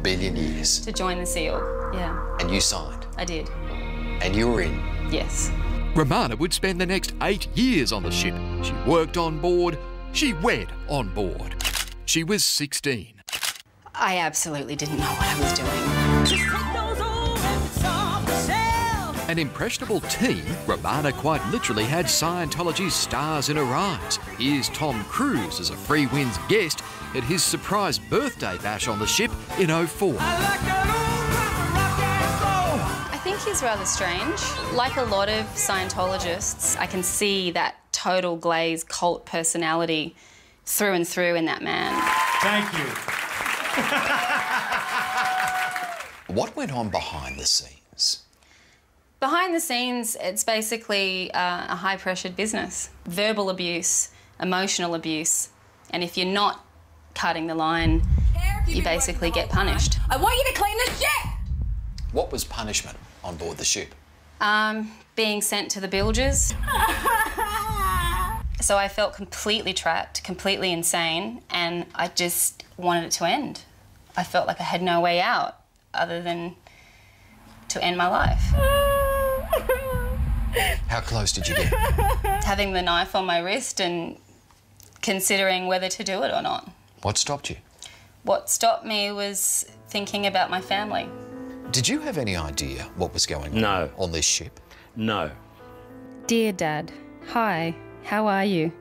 billion years. To join the SEAL, yeah. And you signed. I did. And you were in. Yes. Romana would spend the next 8 years on the ship. She worked on board, she wed on board. She was 16. I absolutely didn't know what I was doing. An impressionable teen, Romana quite literally had Scientology's stars in her eyes. Here's Tom Cruise as a Free Winds guest at his surprise birthday bash on the ship in 04. I think he's rather strange. Like a lot of Scientologists, I can see that total glazed cult personality through and through in that man. Thank you. What went on behind the scenes? Behind the scenes, it's basically a high-pressured business. Verbal abuse, emotional abuse, and if you're not cutting the line, you basically get punished. I want you to clean the ship! What was punishment on board the ship? Being sent to the bilges. So I felt completely trapped, completely insane, and I just wanted it to end. I felt like I had no way out other than to end my life. How close did you get? Having the knife on my wrist and considering whether to do it or not. What stopped you? What stopped me was thinking about my family. Did you have any idea what was going on this ship? No. Dear Dad, hi, how are you?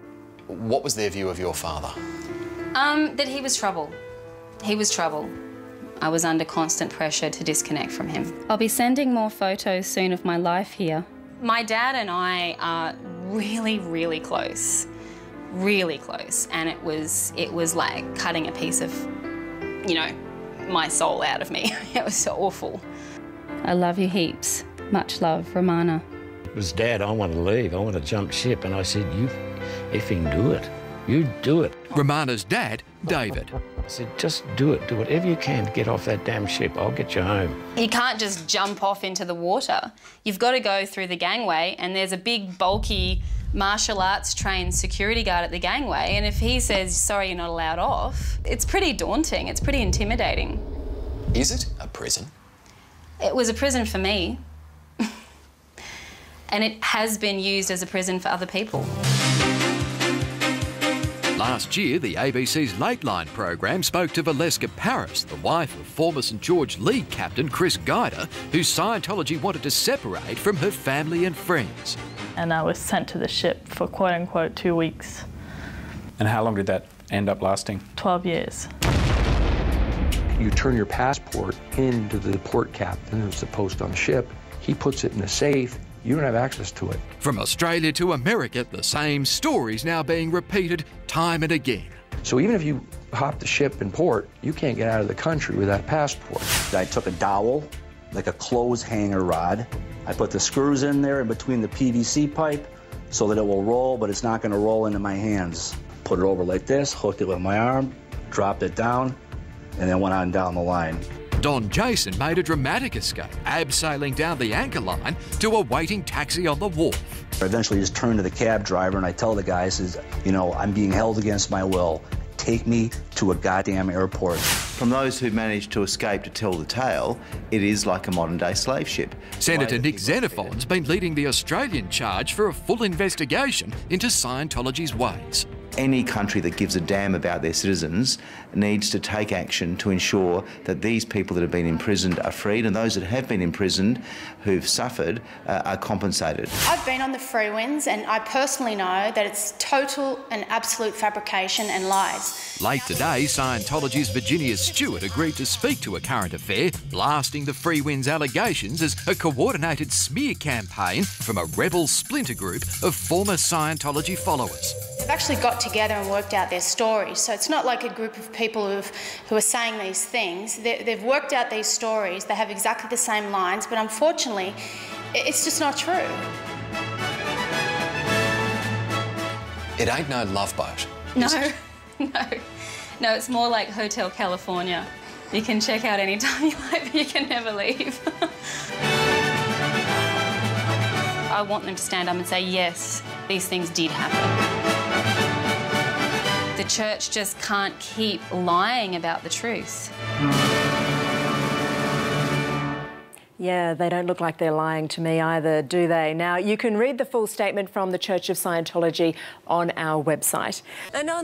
What was their view of your father? That he was trouble. He was trouble. I was under constant pressure to disconnect from him. I'll be sending more photos soon of my life here. My dad and I are really, really close. Really close. And it was like cutting a piece of, you know, my soul out of me. It was so awful. I love you heaps. Much love, Romana. It was, Dad, I want to leave. I want to jump ship. And I said, you effing do it. You do it. Romana's dad, David. I said, just do it. Do whatever you can to get off that damn ship. I'll get you home. You can't just jump off into the water. You've got to go through the gangway, and there's a big, bulky, martial arts trained security guard at the gangway, and if he says, sorry, you're not allowed off, it's pretty daunting. It's pretty intimidating. Is it a prison? It was a prison for me. And it has been used as a prison for other people. Last year, the ABC's Lateline program spoke to Valeska Paris, the wife of former St George League captain Chris Guyder, who Scientology wanted to separate from her family and friends. And I was sent to the ship for quote-unquote 2 weeks. And how long did that end up lasting? 12 years. You turn your passport into the port captain, who's the post on the ship. He puts it in a safe. You don't have access to it. From Australia to America, the same stories now being repeated time and again. So even if you hop the ship in port, you can't get out of the country with that passport. I took a dowel, like a clothes hanger rod. I put the screws in there in between the PVC pipe so that it will roll, but it's not going to roll into my hands. Put it over like this, hooked it with my arm, dropped it down, and then went on down the line. Don Jason made a dramatic escape, abseiling down the anchor line to a waiting taxi on the wharf. I eventually just turned to the cab driver and I tell the guy, I says, you know, I'm being held against my will. Take me to a goddamn airport. From those who managed to escape to tell the tale, it is like a modern-day slave ship. Senator Nick Xenophon's been leading the Australian charge for a full investigation into Scientology's ways. Any country that gives a damn about their citizens needs to take action to ensure that these people that have been imprisoned are freed, and those that have been imprisoned who've suffered are compensated. I've been on the Free Winds and I personally know that it's total and absolute fabrication and lies. Late today, Scientology's Virginia Stewart agreed to speak to A Current Affair, blasting the Free Winds allegations as a coordinated smear campaign from a rebel splinter group of former Scientology followers. They've actually got together and worked out their stories, so it's not like a group of people who are saying these things. They've worked out these stories, they have exactly the same lines, but unfortunately, it's just not true. It ain't no Love Boat. No, no, it's more like Hotel California. You can check out any time you like, but you can never leave. I want them to stand up and say, yes, these things did happen. The church just can't keep lying about the truth. Yeah, they don't look like they're lying to me either, do they? Now, you can read the full statement from the Church of Scientology on our website. And on